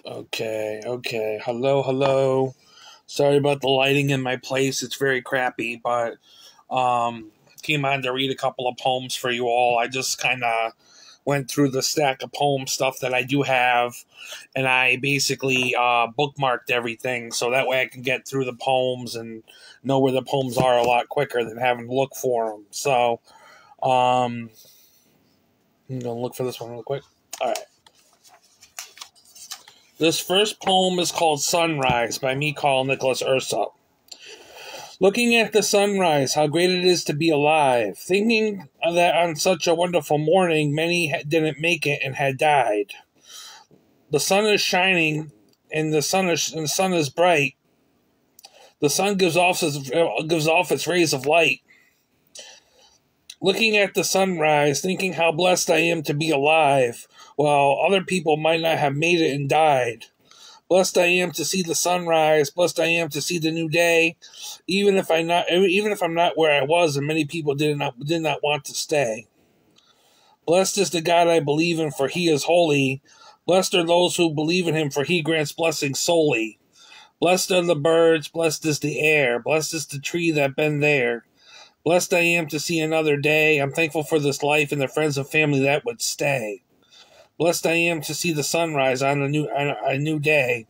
Okay. Hello. Sorry about the lighting in my place. It's very crappy, but came on to read a couple of poems for you all. I just kind of went through the stack of poem stuff that I do have, and I basically bookmarked everything so that way I can get through the poems and know where the poems are a lot quicker than having to look for them. So I'm gonna look for this one real quick. All right. This first poem is called Sunrise by me, Carl Nicholas Ursa. Looking at the sunrise, how great it is to be alive. Thinking that on such a wonderful morning, many didn't make it and had died. The sun is shining, and the sun is bright. The sun gives off its rays of light. Looking at the sunrise, thinking how blessed I am to be alive, while other people might not have made it and died. Blessed I am to see the sunrise. Blessed I am to see the new day, even if I'm not where I was, and many people did not want to stay. Blessed is the God I believe in, for He is holy. Blessed are those who believe in Him, for He grants blessings solely. Blessed are the birds. Blessed is the air. Blessed is the tree that been there. Blessed I am to see another day. I'm thankful for this life and the friends and family that would stay. Blessed I am to see the sunrise on a new day.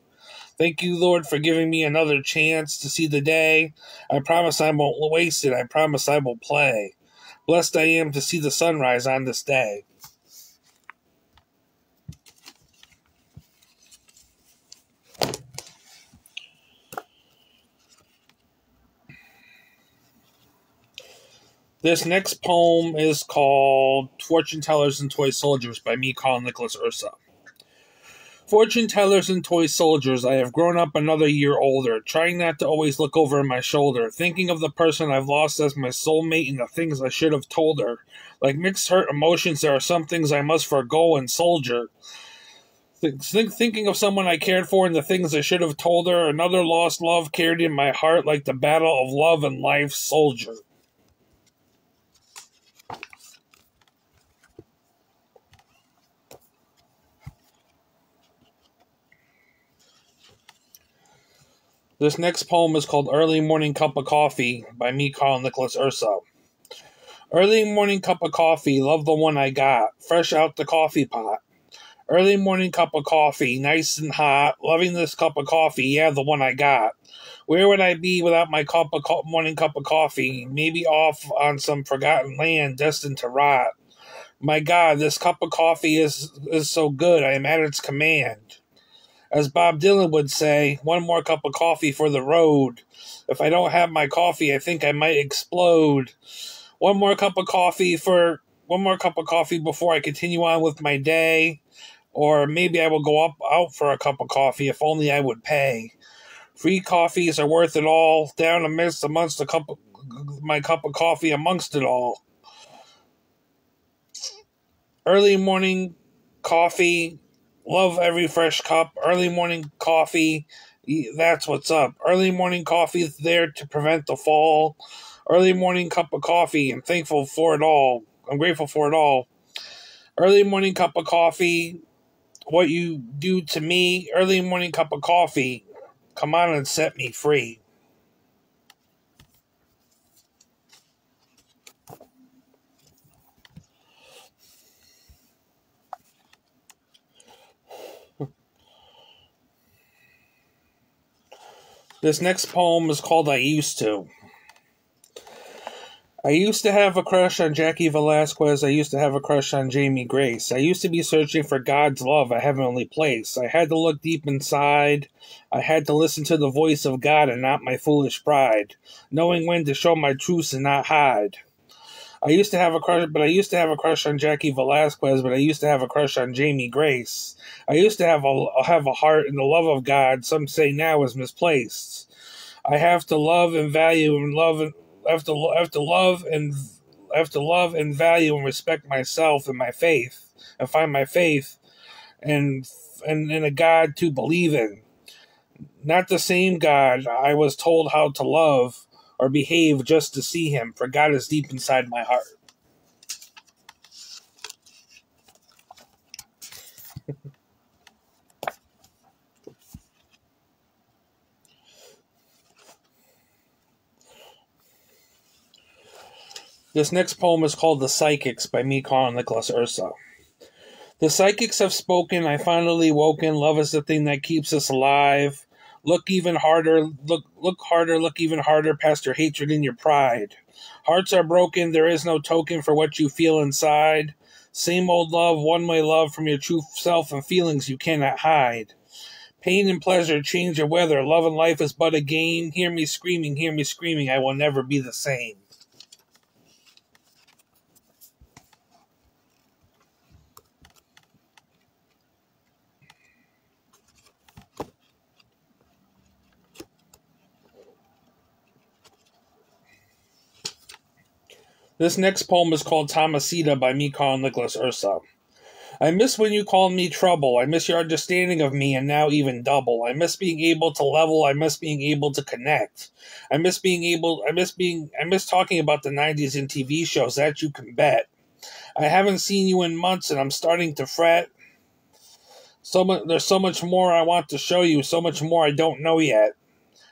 Thank you, Lord, for giving me another chance to see the day. I promise I won't waste it. I promise I will play. Blessed I am to see the sunrise on this day. This next poem is called Fortune Tellers and Toy Soldiers by me, Carl Nicholas Ursa. Fortune tellers and toy soldiers, I have grown up another year older, trying not to always look over my shoulder, thinking of the person I've lost as my soulmate and the things I should have told her. Like mixed hurt emotions, there are some things I must forgo and soldier. Thinking of someone I cared for and the things I should have told her, another lost love carried in my heart like the battle of love and life soldier. This next poem is called Early Morning Cup of Coffee by me, Carl Nicholas Ursa. Early morning cup of coffee, love the one I got, fresh out the coffee pot. Early morning cup of coffee, nice and hot, loving this cup of coffee, yeah, the one I got. Where would I be without my morning cup of coffee? Maybe off on some forgotten land destined to rot. My God, this cup of coffee is so good, I am at its command. As Bob Dylan would say, one more cup of coffee for the road. If I don't have my coffee, I think I might explode. One more cup of coffee before I continue on with my day. Or maybe I will go out for a cup of coffee if only I would pay. Free coffees are worth it all. Down amongst my cup of coffee amongst it all. Early morning coffee. Love every fresh cup. Early morning coffee, that's what's up. Early morning coffee is there to prevent the fall. Early morning cup of coffee, I'm thankful for it all. I'm grateful for it all. Early morning cup of coffee, what you do to me. Early morning cup of coffee, come on and set me free. This next poem is called I Used To. I used to have a crush on Jackie Velasquez. I used to have a crush on Jamie Grace. I used to be searching for God's love, a heavenly place. I had to look deep inside. I had to listen to the voice of God and not my foolish pride, knowing when to show my truths and not hide. I used to have a crush on Jackie Velasquez, but I used to have a crush on Jamie Grace. I used to have a heart, and the love of God, some say now, is misplaced. I have to love and value and love and I have to love and value and respect myself and my faith, and find my faith and in a God to believe in. Not the same God I was told how to love or behave just to see Him, for God is deep inside my heart. This next poem is called The Psychics by me, Carl Nicholas Ursa. The psychics have spoken, I finally woken, love is the thing that keeps us alive. Look even harder, look harder, look even harder past your hatred and your pride. Hearts are broken, there is no token for what you feel inside. Same old love, one-way love from your true self and feelings you cannot hide. Pain and pleasure change your weather, love and life is but a game. Hear me screaming, I will never be the same. This next poem is called Thomasita by me, Carl Nicholas Ursa. I miss when you called me trouble. I miss your understanding of me and now even double. I miss being able to level. I miss being able to connect. I miss talking about the 90s in TV shows, that you can bet. I haven't seen you in months and I'm starting to fret. There's so much more I want to show you, so much more I don't know yet.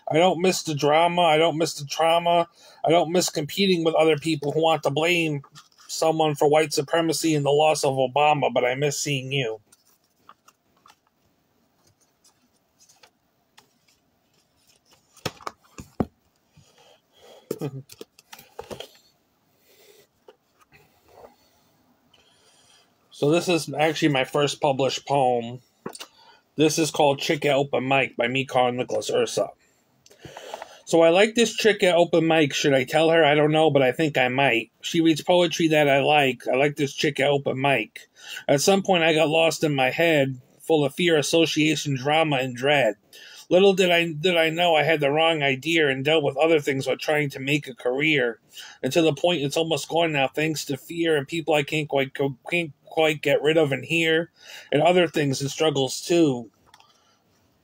I don't miss the drama. I don't miss the trauma. I don't miss competing with other people who want to blame someone for white supremacy and the loss of Obama, but I miss seeing you. So this is actually my first published poem. This is called Chick at Open Mic by me, Carl Nicholas Ursa. So I like this chick at open mic. Should I tell her? I don't know, but I think I might. She reads poetry that I like. I like this chick at open mic. At some point I got lost in my head, full of fear, association, drama, and dread. Little did I know I had the wrong idea and dealt with other things while trying to make a career. And to the point it's almost gone now thanks to fear and people I can't quite get rid of and hear, and other things and struggles too.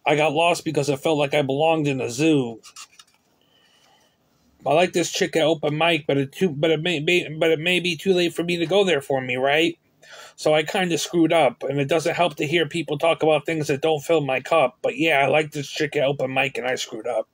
I got lost because I felt like I belonged in a zoo. I like this chick at open mic, but it may be too late for me to go there for me, right? So I kind of screwed up, and it doesn't help to hear people talk about things that don't fill my cup. But yeah, I like this chick at open mic, and I screwed up.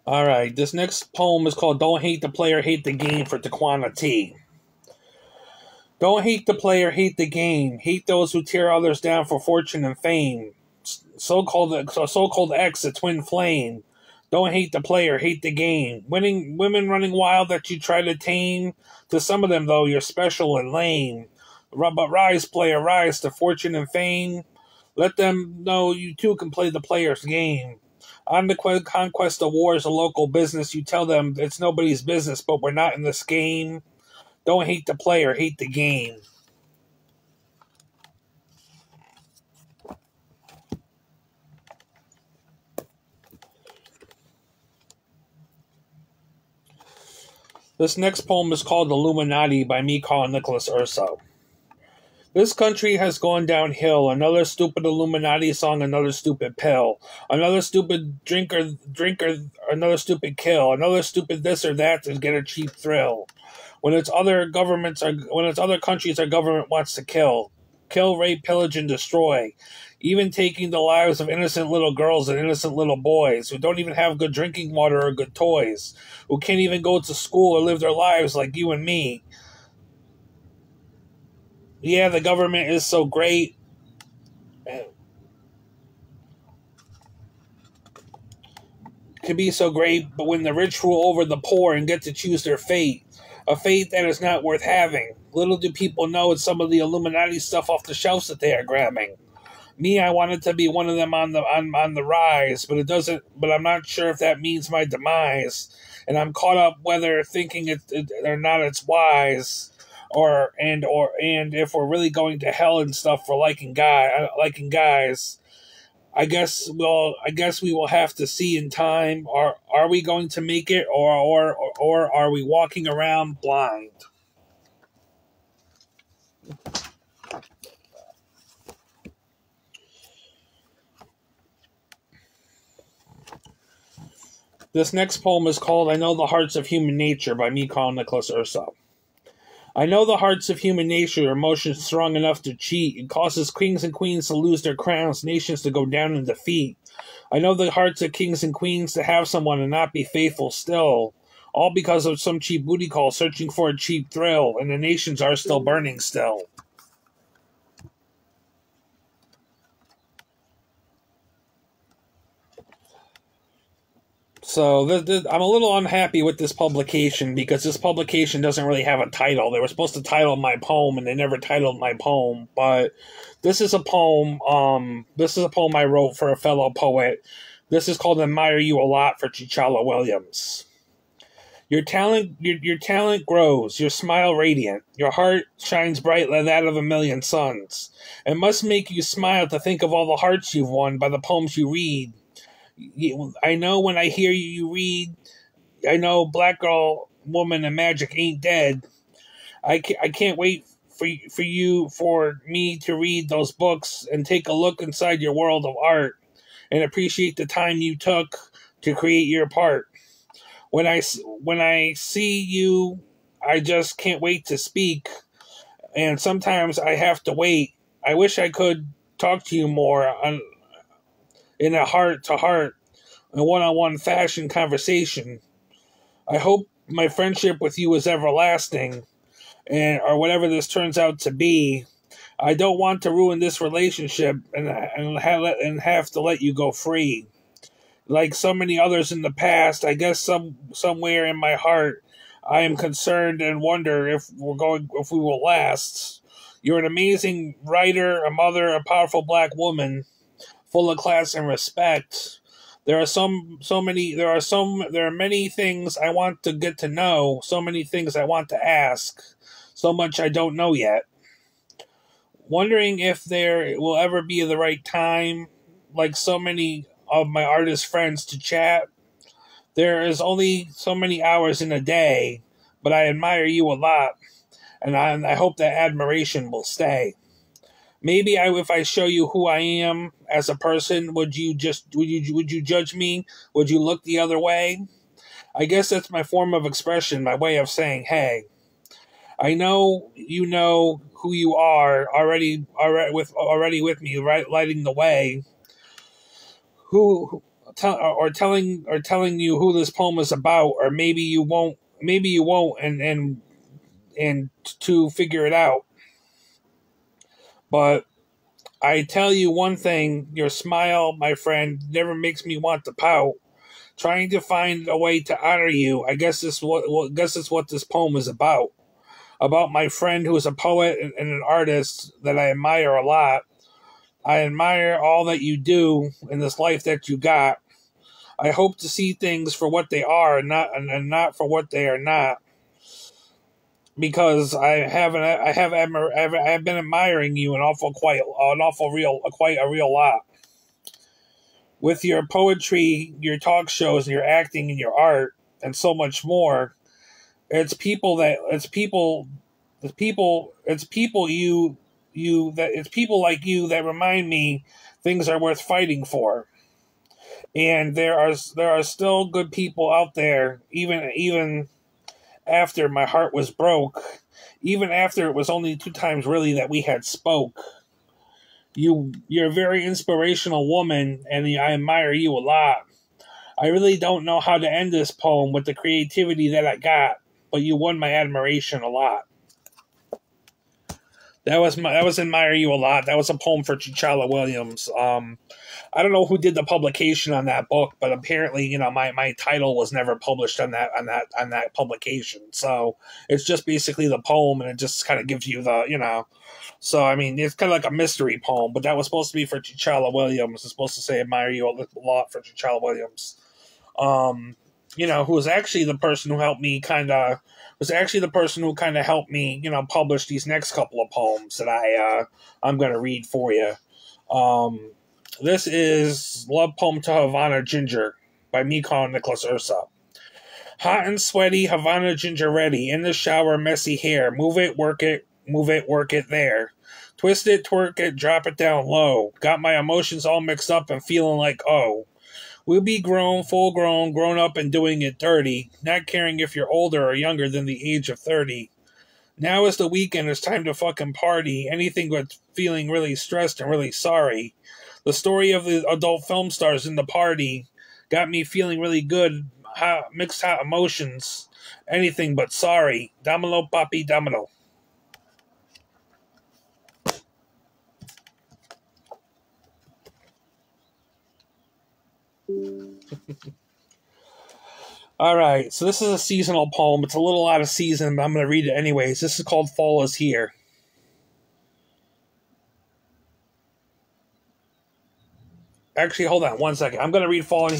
All right, this next poem is called Don't Hate the Player, Hate the Game for Taquana T. Don't hate the player, hate the game. Hate those who tear others down for fortune and fame. So-called X, a twin flame. Don't hate the player, hate the game. Women running wild that you try to tame. To some of them, though, you're special and lame. But rise, player, rise to fortune and fame. Let them know you too can play the player's game. On the conquest of war is a local business. You tell them it's nobody's business, but we're not in this game. Don't hate the player, hate the game. This next poem is called Illuminati by me, Carl Nicholas Ursa. This country has gone downhill. Another stupid Illuminati song, another stupid pill. Another stupid drinker, another stupid kill. Another stupid this or that to get a cheap thrill. When it's other countries our government wants to kill, rape, pillage, and destroy, even taking the lives of innocent little girls and innocent little boys who don't even have good drinking water or good toys, who can't even go to school or live their lives like you and me. Yeah, the government is so great. Could be so great, but when the rich rule over the poor and get to choose their fate, a fate that is not worth having. Little do people know it's some of the Illuminati stuff off the shelves that they are grabbing. Me, I wanted to be one of them on the rise, but it doesn't. But I'm not sure if that means my demise, and I'm caught up whether thinking it or not it's wise, and if we're really going to hell and stuff for liking guys. I guess we will have to see in time. Are we going to make it, or are we walking around blind? This next poem is called I Know the Hearts of Human Nature by me, Carl Nicholas Ursa. I know the hearts of human nature are emotions strong enough to cheat. It causes kings and queens to lose their crowns, nations to go down in defeat. I know the hearts of kings and queens to have someone and not be faithful still, all because of some cheap booty call searching for a cheap thrill, and the nations are still burning still. So I'm a little unhappy with this publication because this publication doesn't really have a title. They were supposed to title my poem, and they never titled my poem. But this is a poem. This is a poem I wrote for a fellow poet. This is called "Admire You a Lot" for Chichala Williams. Your talent grows. Your smile radiant. Your heart shines bright like that of a million suns. It must make you smile to think of all the hearts you've won by the poems you read. I know when I hear you read, I know Black Girl, Woman, and Magic ain't dead. I can't wait for me to read those books and take a look inside your world of art and appreciate the time you took to create your part. When I see you, I just can't wait to speak, and sometimes I have to wait. I wish I could talk to you more in a heart-to-heart, a one-on-one fashion conversation. I hope my friendship with you is everlasting, or whatever this turns out to be. I don't want to ruin this relationship and have to let you go free. Like so many others in the past, I guess somewhere in my heart, I am concerned and wonder if we will last. You're an amazing writer, a mother, a powerful Black woman, full of class and respect. There are many things I want to get to know, so many things I want to ask, so much I don't know yet. Wondering if there will ever be the right time, like so many of my artist friends, to chat. There is only so many hours in a day, but I admire you a lot, and I hope that admiration will stay. Maybe if I show you who I am as a person, would you judge me? Would you look the other way? I guess that's my form of expression, my way of saying, hey, I know you know who you are already with me, right, lighting the way. Telling you who this poem is about, or maybe you won't, and to figure it out. But I tell you one thing, your smile, my friend, never makes me want to pout. Trying to find a way to honor you, I guess it's what this poem is about. About my friend who is a poet and an artist that I admire a lot. I admire all that you do in this life that you got. I hope to see things for what they are and not for what they are not. Because I've been admiring you quite a real lot. With your poetry, your talk shows, your acting, and your art, and so much more, it's people like you that remind me things are worth fighting for. And there are still good people out there, even after my heart was broke, even after it was only 2 times really that we had spoke. You're a very inspirational woman, and I admire you a lot. I really don't know how to end this poem with the creativity that I got, but you won my admiration a lot. That was admire you a lot. That was a poem for Chichala Williams. I don't know who did the publication on that book, but apparently, my title was never published on that publication. So it's just basically the poem, and it just kind of gives you the. So I mean, it's kind of like a mystery poem, but that was supposed to be for Chichala Williams. It's supposed to say admire you a lot for Chichala Williams. Who was actually the person who helped me helped me, publish these next couple of poems that I'm going to read for you. This is Love Poem to Havana Ginger by me calling Nicholas Ursa. Hot and sweaty, Havana ginger ready, in the shower, messy hair, move it, work it there. Twist it, twerk it, drop it down low. Got my emotions all mixed up and feeling like, oh. We'll be grown, full grown up and doing it dirty, not caring if you're older or younger than the age of 30. Now is the weekend. It's time to fucking party. Anything but feeling really stressed and really sorry. The story of the adult film stars in the party got me feeling really good. Mixed hot emotions. Anything but sorry. Domino, papi, domino. All right, so this is a seasonal poem. It's a little out of season, but I'm going to read it anyways. This is called Fall is Here. Actually, hold on one second. I'm going to read Fall is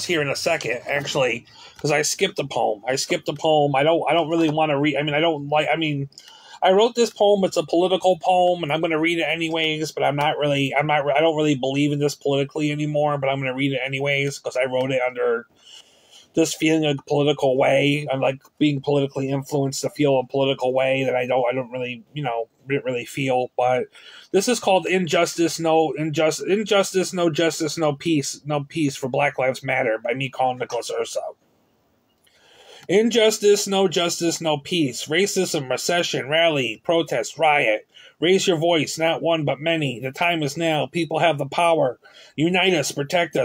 Here in a second, actually, because I skipped a poem. I don't really want to read. I wrote this poem. It's a political poem, and I'm going to read it anyways, but I don't really believe in this politically anymore, but I'm going to read it anyways because I wrote it under just feeling a political way. I'm like being politically influenced to feel a political way that I don't really, didn't really feel. But this is called Injustice, No Justice, No Peace for Black Lives Matter by me, Colin Nicholas Urso. Injustice, no justice, no peace. Racism, recession, rally, protest, riot. Raise your voice, not one but many. The time is now. People have the power. Unite us, protect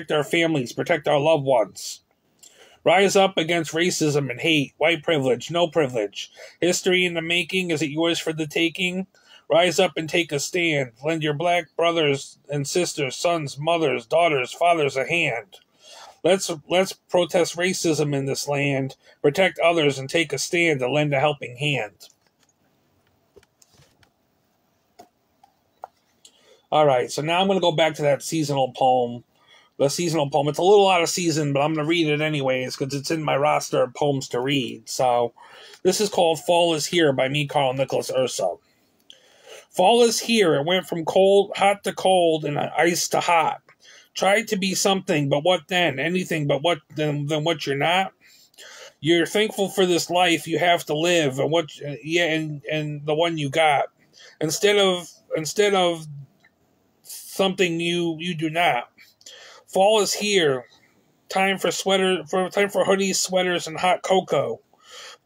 our families, protect our loved ones. Rise up against racism and hate, white privilege, no privilege. History in the making, is it yours for the taking? Rise up and take a stand. Lend your black brothers and sisters, sons, mothers, daughters, fathers a hand. Let's protest racism in this land, protect others, and take a stand to lend a helping hand. All right, so now I'm going to go back to that seasonal poem. The seasonal poem. It's a little out of season, but I'm going to read it anyways because it's in my roster of poems to read. So this is called Fall is Here by me, Carl Nicholas Urso. Fall is here. It went from hot to cold, and ice to hot. Tried to be something, but what then? Anything but what than what you're not? You're thankful for this life you have to live, and the one you got. Instead of something you do not. Fall is here. Time for hoodies, sweaters, and hot cocoa.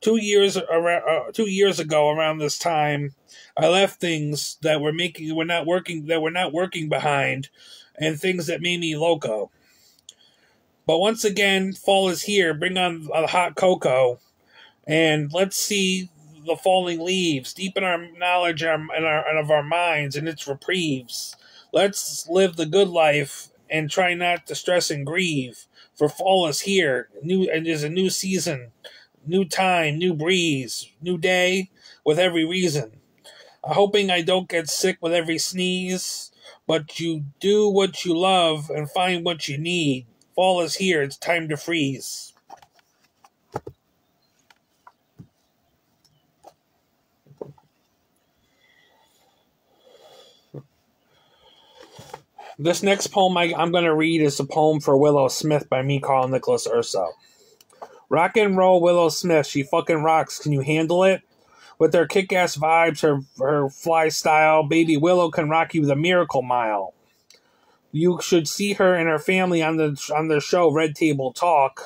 2 years ago, around this time, I left things that were not working behind, and things that made me loco. But once again, fall is here. Bring on the hot cocoa, and let's see the falling leaves deep in our knowledge and of our minds and its reprieves. Let's live the good life and try not to stress and grieve. For fall is here. It is a new season, new time, new breeze, new day with every reason. Hoping I don't get sick with every sneeze, but you do what you love and find what you need. Fall is here. It's time to freeze. This next poem I'm going to read is a poem for Willow Smith by me, Carl Nicholas Urso. Rock and roll Willow Smith. She fucking rocks. Can you handle it? With her kick-ass vibes, her fly style, baby Willow can rock you the Miracle Mile. You should see her and her family on the show Red Table Talk.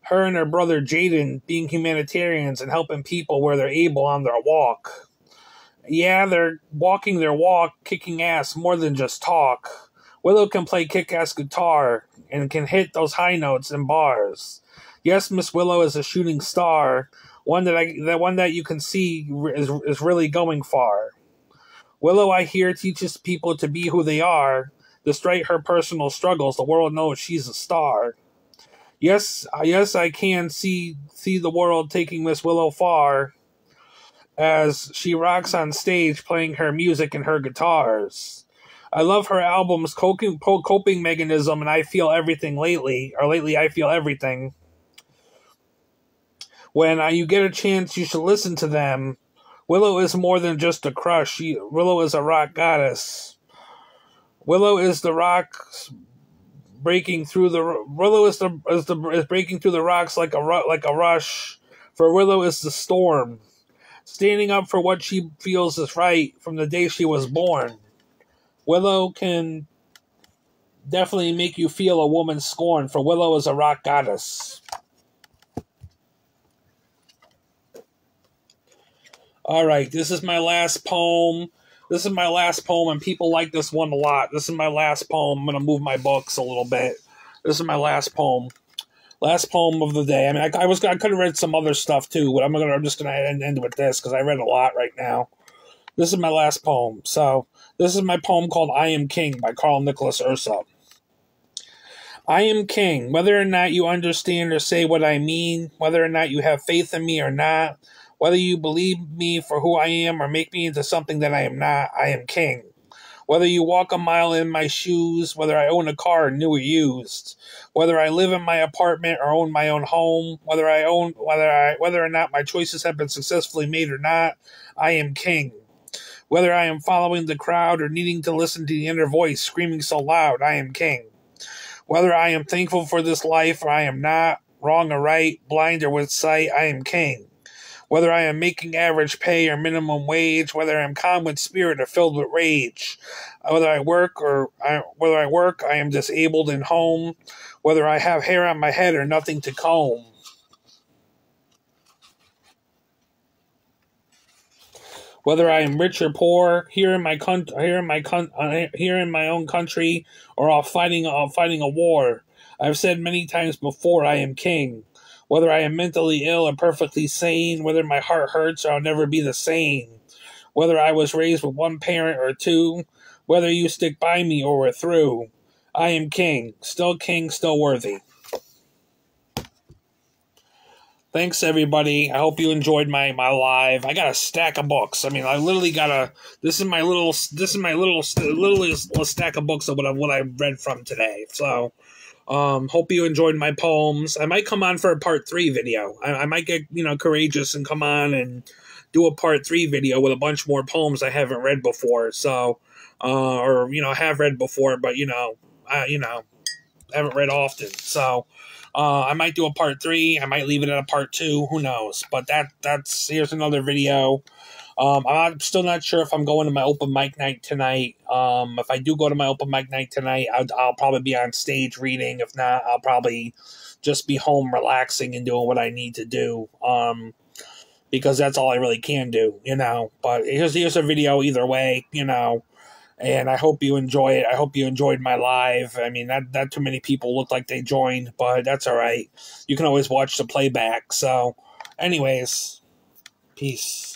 Her and her brother Jaden being humanitarians and helping people where they're able on their walk. Yeah, they're walking their walk, kicking ass more than just talk. Willow can play kick-ass guitar and can hit those high notes and bars. Yes, Miss Willow is a shooting star, one that you can see is really going far. Willow, I hear, teaches people to be who they are. Despite her personal struggles, the world knows she's a star. Yes, I can see the world taking Miss Willow far as she rocks on stage playing her music and her guitars. I love her album's coping mechanism, and I feel everything lately I feel everything. When you get a chance, you should listen to them. Willow is more than just a crush. Willow is a rock goddess. Willow is the rock breaking through the. Willow is breaking through the rocks like a rush. For Willow is the storm, standing up for what she feels is right from the day she was born. Willow can definitely make you feel a woman's scorn, for Willow is a rock goddess. All right, this is my last poem. This is my last poem, and people like this one a lot. This is my last poem. I'm going to move my books a little bit. This is my last poem. Last poem of the day. I mean, I could have read some other stuff too, but I'm just gonna end with this because I read a lot right now. This is my last poem. So this is my poem called "I Am King" by Carl Nicholas Urso. I am king, whether or not you understand or say what I mean, whether or not you have faith in me or not, whether you believe me for who I am or make me into something that I am not, I am king. Whether you walk a mile in my shoes, whether I own a car, new or used, whether I live in my apartment or own my own home, whether or not my choices have been successfully made or not, I am king. Whether I am following the crowd or needing to listen to the inner voice screaming so loud, I am king. Whether I am thankful for this life or I am not, wrong or right, blind or with sight, I am king. Whether I am making average pay or minimum wage, whether I am calm with spirit or filled with rage, whether I work, I am disabled and home, whether I have hair on my head or nothing to comb. Whether I am rich or poor, here in my own country, or off fighting a war, I've said many times before, I am king. Whether I am mentally ill or perfectly sane, whether my heart hurts or I'll never be the same, whether I was raised with one parent or two, whether you stick by me or we're through, I am king, still worthy. Thanks, everybody. I hope you enjoyed my live. I got a stack of books. I mean, I literally got this is my little stack of books of what I read from today. So, hope you enjoyed my poems. I might come on for a part 3 video. I might get, courageous and come on and do a part 3 video with a bunch more poems I haven't read before. So, or, have read before, but, haven't read often. So, I might do a part 3. I might leave it at a part 2. Who knows? But here's another video. I'm still not sure if I'm going to my open mic night tonight. If I do go to my open mic night tonight, I'll probably be on stage reading. If not, I'll probably just be home relaxing and doing what I need to do. Because that's all I really can do, But here's a video either way, And I hope you enjoy it. I hope you enjoyed my live. I mean, not too many people look like they joined, but that's all right. You can always watch the playback. So, anyways, peace.